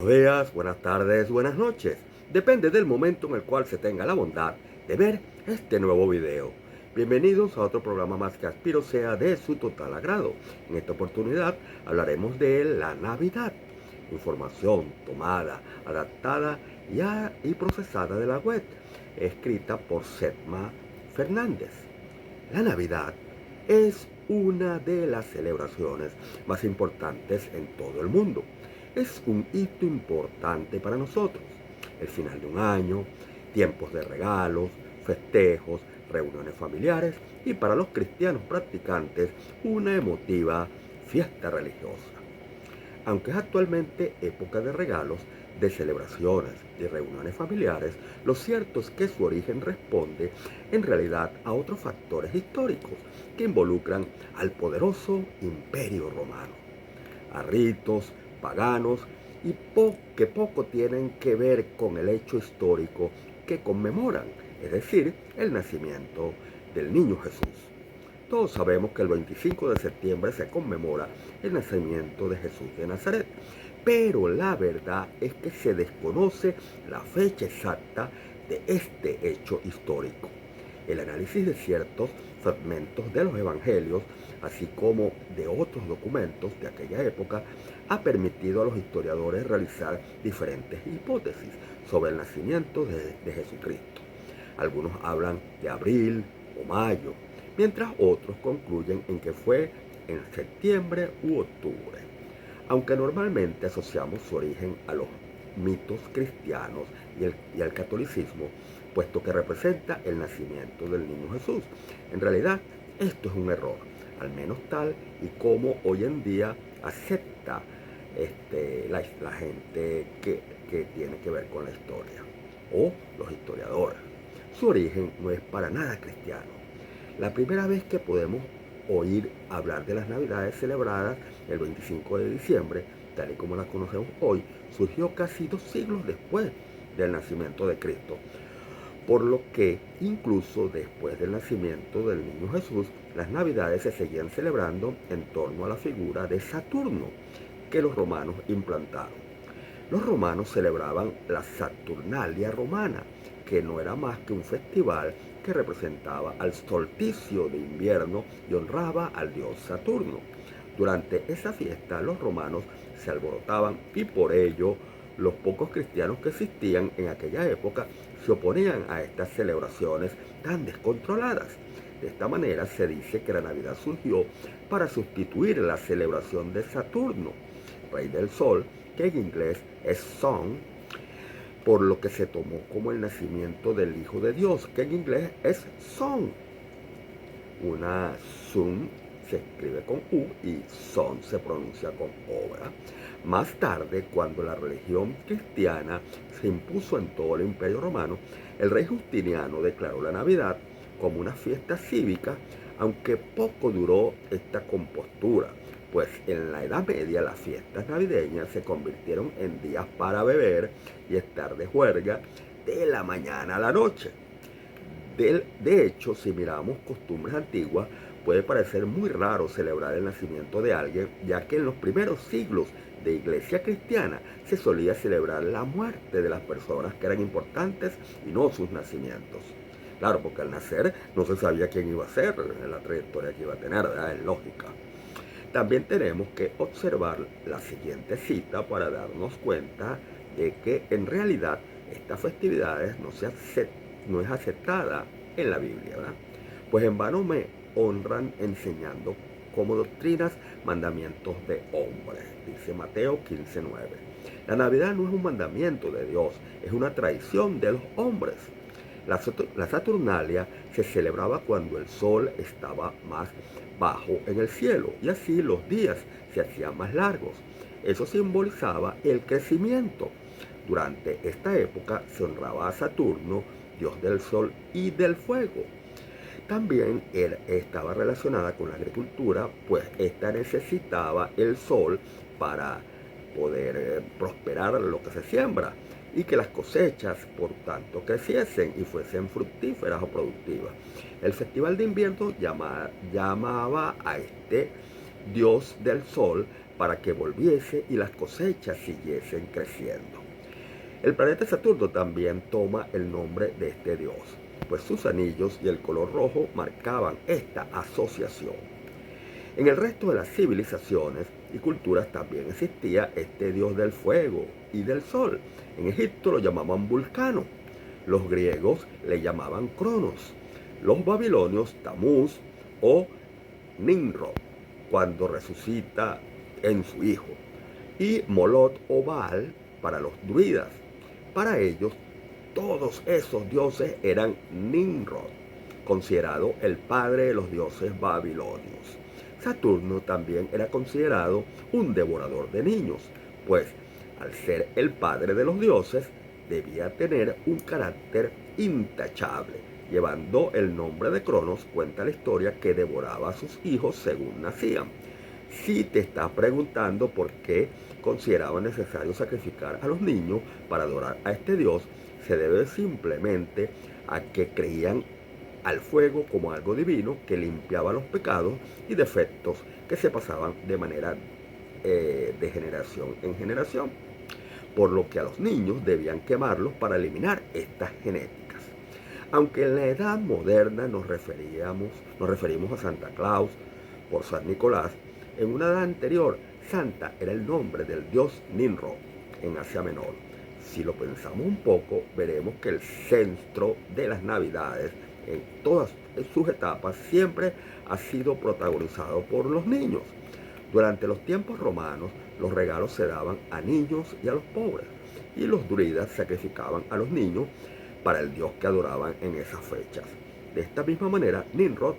Buenos días, buenas tardes, buenas noches. Depende del momento en el cual se tenga la bondad de ver este nuevo video. Bienvenidos a otro programa más que aspiro sea de su total agrado. En esta oportunidad hablaremos de la Navidad. Información tomada, adaptada y procesada de la web, escrita por Setma Fernández. La Navidad es una de las celebraciones más importantes en todo el mundo. Es un hito importante para nosotros. El final de un año, tiempos de regalos, festejos, reuniones familiares y para los cristianos practicantes una emotiva fiesta religiosa. Aunque es actualmente época de regalos, de celebraciones y reuniones familiares, lo cierto es que su origen responde en realidad a otros factores históricos que involucran al poderoso Imperio Romano, a ritos paganos y que poco tienen que ver con el hecho histórico que conmemoran, es decir, el nacimiento del niño Jesús. Todos sabemos que el 25 de septiembre se conmemora el nacimiento de Jesús de Nazaret, pero la verdad es que se desconoce la fecha exacta de este hecho histórico. El análisis de ciertos fragmentos de los evangelios, así como de otros documentos de aquella época, ha permitido a los historiadores realizar diferentes hipótesis sobre el nacimiento de Jesucristo. Algunos hablan de abril o mayo, mientras otros concluyen en que fue en septiembre u octubre. Aunque normalmente asociamos su origen a los mitos cristianos y al catolicismo, puesto que representa el nacimiento del niño Jesús. En realidad, esto es un error, al menos tal y como hoy en día acepta la gente que tiene que ver con la historia, o los historiadores. Su origen no es para nada cristiano. La primera vez que podemos oír hablar de las Navidades celebradas el 25 de diciembre, tal y como las conocemos hoy, surgió casi 2 siglos después del nacimiento de Cristo. Por lo que, incluso después del nacimiento del niño Jesús, las Navidades se seguían celebrando en torno a la figura de Saturno que los romanos implantaron. Los romanos celebraban la Saturnalia romana, que no era más que un festival que representaba al solsticio de invierno y honraba al dios Saturno. Durante esa fiesta los romanos se alborotaban y por ello los pocos cristianos que existían en aquella época se oponían a estas celebraciones tan descontroladas. De esta manera se dice que la Navidad surgió para sustituir la celebración de Saturno, rey del sol, que en inglés es Sun, por lo que se tomó como el nacimiento del Hijo de Dios, que en inglés es Son. Una Sun se escribe con U y Son se pronuncia con O, ¿verdad? Más tarde, cuando la religión cristiana se impuso en todo el Imperio Romano, el rey Justiniano declaró la Navidad como una fiesta cívica, aunque poco duró esta compostura, pues en la Edad Media las fiestas navideñas se convirtieron en días para beber y estar de juerga de la mañana a la noche. De hecho, si miramos costumbres antiguas, puede parecer muy raro celebrar el nacimiento de alguien, ya que en los primeros siglos de iglesia cristiana se solía celebrar la muerte de las personas que eran importantes y no sus nacimientos. Claro, porque al nacer no se sabía quién iba a ser, la trayectoria que iba a tener, ¿verdad? Es lógica. También tenemos que observar la siguiente cita para darnos cuenta de que en realidad estas festividades no es aceptada en la Biblia, ¿verdad? Pues en vano me honran enseñando como doctrinas mandamientos de hombres, dice Mateo 15:9. La Navidad no es un mandamiento de Dios, es una tradición de los hombres. La Saturnalia se celebraba cuando el sol estaba más bajo en el cielo y así los días se hacían más largos. Eso simbolizaba el crecimiento. Durante esta época se honraba a Saturno, dios del sol y del fuego. También estaba relacionada con la agricultura, pues ésta necesitaba el sol para poder prosperar lo que se siembra y que las cosechas, por tanto, creciesen y fuesen fructíferas o productivas. El Festival de Invierno llamaba a este dios del sol para que volviese y las cosechas siguiesen creciendo. El planeta Saturno también toma el nombre de este dios, pues sus anillos y el color rojo marcaban esta asociación. En el resto de las civilizaciones y culturas también existía este dios del fuego y del sol. En Egipto lo llamaban Vulcano, los griegos le llamaban Cronos, los babilonios Tamuz o Nimrod, cuando resucita en su hijo, y Molot o Baal para los druidas. Para ellos, todos esos dioses eran Nimrod, considerado el padre de los dioses babilonios. Saturno también era considerado un devorador de niños, pues al ser el padre de los dioses, debía tener un carácter intachable. Llevando el nombre de Cronos, cuenta la historia que devoraba a sus hijos según nacían. Si te estás preguntando por qué consideraba necesario sacrificar a los niños para adorar a este dios, se debe simplemente a que creían al fuego como algo divino que limpiaba los pecados y defectos que se pasaban de manera de generación en generación, por lo que a los niños debían quemarlos para eliminar estas genéticas. Aunque en la edad moderna nos referimos a Santa Claus por San Nicolás, en una edad anterior, Santa era el nombre del dios Nimrod en Asia Menor. Si lo pensamos un poco, veremos que el centro de las Navidades en todas sus etapas siempre ha sido protagonizado por los niños. Durante los tiempos romanos, los regalos se daban a niños y a los pobres, y los druidas sacrificaban a los niños para el dios que adoraban en esas fechas. De esta misma manera, Nimrod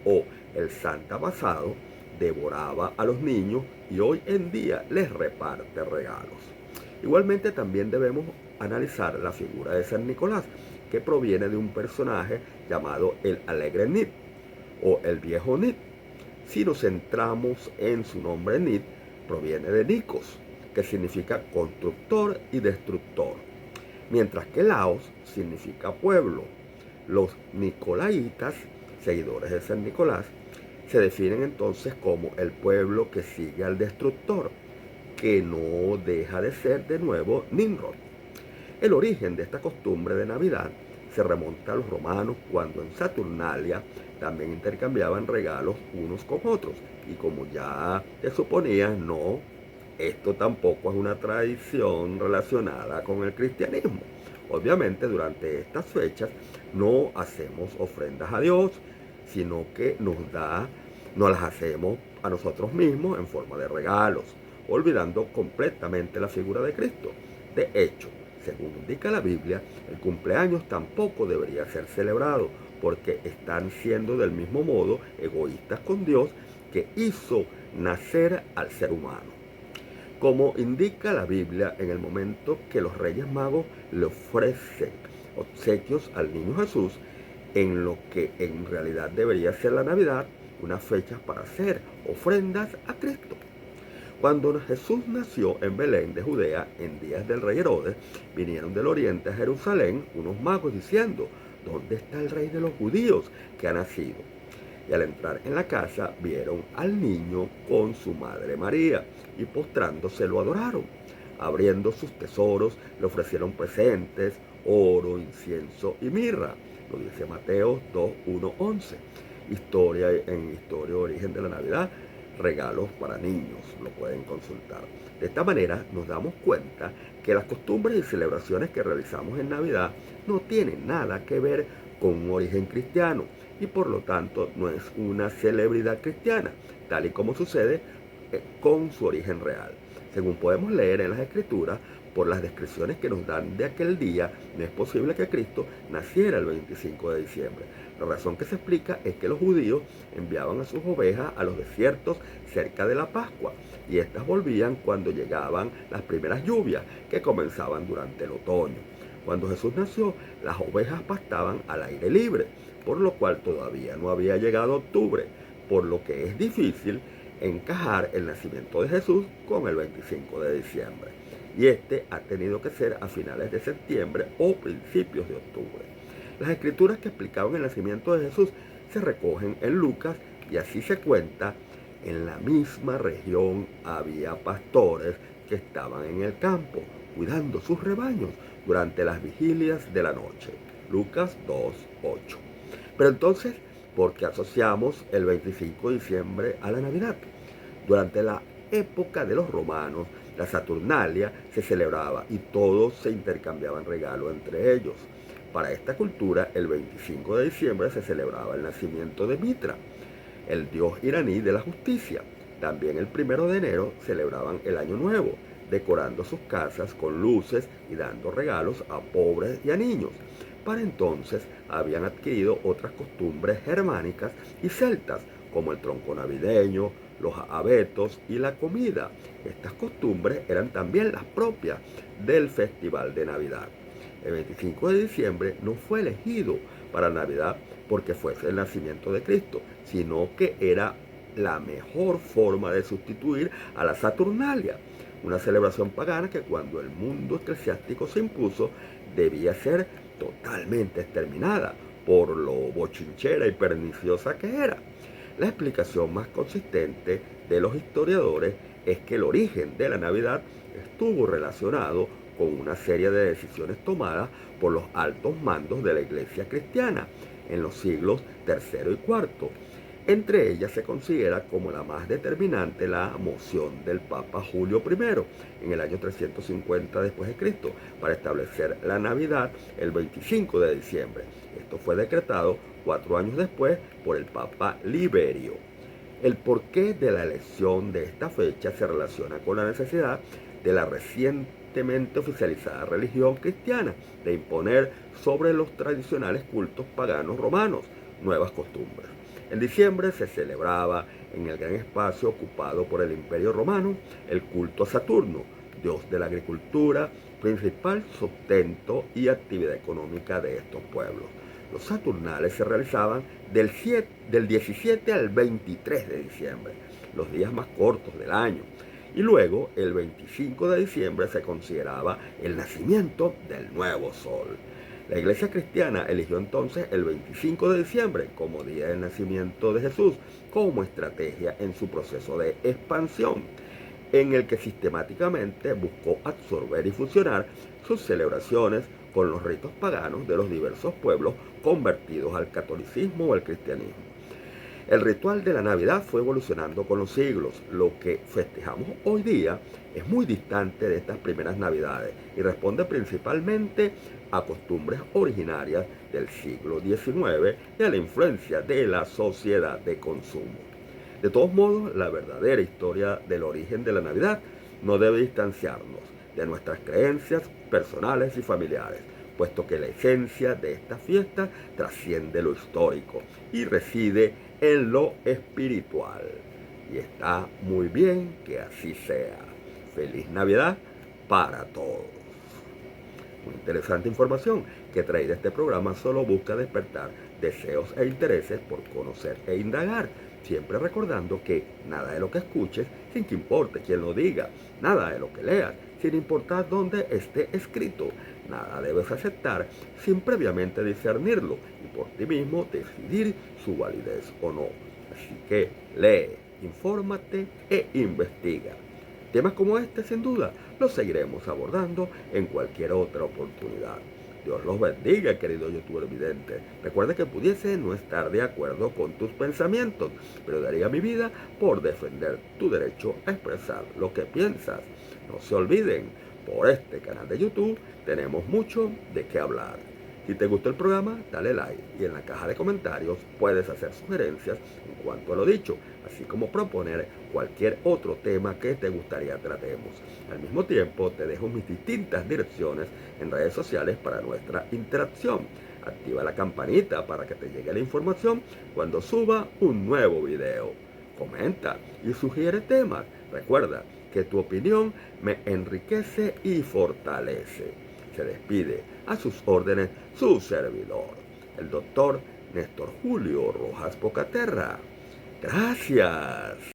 o el Santa basado devoraba a los niños y hoy en día les reparte regalos. Igualmente también debemos analizar la figura de San Nicolás, que proviene de un personaje llamado el Alegre Nid o el Viejo Nid. Si nos centramos en su nombre, Nid proviene de Nikos, que significa constructor y destructor, mientras que Laos significa pueblo. Los nicolaitas, seguidores de San Nicolás, se definen entonces como el pueblo que sigue al destructor, que no deja de ser de nuevo Nimrod. El origen de esta costumbre de Navidad se remonta a los romanos, cuando en Saturnalia también intercambiaban regalos unos con otros. Y como ya te suponías, no, esto tampoco es una tradición relacionada con el cristianismo. Obviamente durante estas fechas no hacemos ofrendas a Dios, sino que nos las hacemos a nosotros mismos en forma de regalos, olvidando completamente la figura de Cristo. De hecho, según indica la Biblia, el cumpleaños tampoco debería ser celebrado, porque están siendo del mismo modo egoístas con Dios, que hizo nacer al ser humano. Como indica la Biblia, en el momento que los Reyes Magos le ofrecen obsequios al niño Jesús, en lo que en realidad debería ser la Navidad, unas fechas para hacer ofrendas a Cristo. Cuando Jesús nació en Belén de Judea, en días del rey Herodes, vinieron del oriente a Jerusalén unos magos diciendo: ¿dónde está el rey de los judíos que ha nacido? Y al entrar en la casa vieron al niño con su madre María, y postrándose lo adoraron. Abriendo sus tesoros le ofrecieron presentes, oro, incienso y mirra. Lo dice Mateo 2, 1, 11. Historia Origen de la Navidad, regalos para niños, lo pueden consultar. De esta manera nos damos cuenta que las costumbres y celebraciones que realizamos en Navidad no tienen nada que ver con un origen cristiano, y por lo tanto no es una celebridad cristiana, tal y como sucede con su origen real. Según podemos leer en las Escrituras, por las descripciones que nos dan de aquel día, no es posible que Cristo naciera el 25 de diciembre. La razón que se explica es que los judíos enviaban a sus ovejas a los desiertos cerca de la Pascua, y éstas volvían cuando llegaban las primeras lluvias, que comenzaban durante el otoño. Cuando Jesús nació, las ovejas pastaban al aire libre, por lo cual todavía no había llegado octubre, por lo que es difícil encajar el nacimiento de Jesús con el 25 de diciembre. Y este ha tenido que ser a finales de septiembre o principios de octubre. Las escrituras que explicaban el nacimiento de Jesús se recogen en Lucas, y así se cuenta En la misma región había pastores que estaban en el campo, cuidando sus rebaños durante las vigilias de la noche. Lucas 2:8. Pero entonces, ¿por qué asociamos el 25 de diciembre a la Navidad? Durante la época de los romanos, la Saturnalia se celebraba y todos se intercambiaban regalos entre ellos. Para esta cultura, el 25 de diciembre se celebraba el nacimiento de Mitra, el dios iraní de la justicia. También el 1 de enero celebraban el Año Nuevo, decorando sus casas con luces y dando regalos a pobres y a niños. Para entonces habían adquirido otras costumbres germánicas y celtas, como el tronco navideño, los abetos y la comida. Estas costumbres eran también las propias del Festival de Navidad. El 25 de diciembre no fue elegido para Navidad porque fuese el nacimiento de Cristo, sino que era la mejor forma de sustituir a la Saturnalia, una celebración pagana que cuando el mundo eclesiástico se impuso debía ser totalmente exterminada por lo bochinchera y perniciosa que era. La explicación más consistente de los historiadores es que el origen de la Navidad estuvo relacionado con una serie de decisiones tomadas por los altos mandos de la Iglesia cristiana en los siglos III y IV. Entre ellas se considera como la más determinante la moción del Papa Julio I en el año 350 después de Cristo para establecer la Navidad el 25 de diciembre. Esto fue decretado 4 años después por el Papa Liberio. El porqué de la elección de esta fecha se relaciona con la necesidad de la recientemente oficializada religión cristiana de imponer sobre los tradicionales cultos paganos romanos nuevas costumbres. En diciembre se celebraba en el gran espacio ocupado por el Imperio Romano el culto a Saturno, dios de la agricultura, principal sustento y actividad económica de estos pueblos. Los Saturnales se realizaban del 17 al 23 de diciembre, los días más cortos del año. Y luego, el 25 de diciembre se consideraba el nacimiento del nuevo sol. La Iglesia cristiana eligió entonces el 25 de diciembre como día del nacimiento de Jesús como estrategia en su proceso de expansión, en el que sistemáticamente buscó absorber y fusionar sus celebraciones con los ritos paganos de los diversos pueblos convertidos al catolicismo o al cristianismo. El ritual de la Navidad fue evolucionando con los siglos. Lo que festejamos hoy día es muy distante de estas primeras Navidades y responde principalmente a costumbres originarias del siglo XIX y a la influencia de la sociedad de consumo. De todos modos, la verdadera historia del origen de la Navidad no debe distanciarnos de nuestras creencias personales y familiares, puesto que la esencia de esta fiesta trasciende lo histórico y reside en lo espiritual. Y está muy bien que así sea. Feliz Navidad para todos. Una interesante información que trae de este programa solo busca despertar deseos e intereses por conocer e indagar, siempre recordando que nada de lo que escuches, sin que importe quién lo diga, nada de lo que leas, sin importar dónde esté escrito, nada debes aceptar sin previamente discernirlo y por ti mismo decidir su validez o no. Así que lee, infórmate e investiga. Temas como este, sin duda, los seguiremos abordando en cualquier otra oportunidad. Dios los bendiga, querido youtuber vidente. Recuerda que pudiese no estar de acuerdo con tus pensamientos, pero daría mi vida por defender tu derecho a expresar lo que piensas. No se olviden, por este canal de YouTube tenemos mucho de qué hablar. Si te gustó el programa, dale like y en la caja de comentarios puedes hacer sugerencias en cuanto a lo dicho, así como proponer cualquier otro tema que te gustaría tratemos. Al mismo tiempo, te dejo mis distintas direcciones en redes sociales para nuestra interacción. Activa la campanita para que te llegue la información cuando suba un nuevo video. Comenta y sugiere temas. Recuerda que tu opinión me enriquece y fortalece. Se despide a sus órdenes su servidor, el doctor Néstor Julio Rojas Pocaterra. Gracias.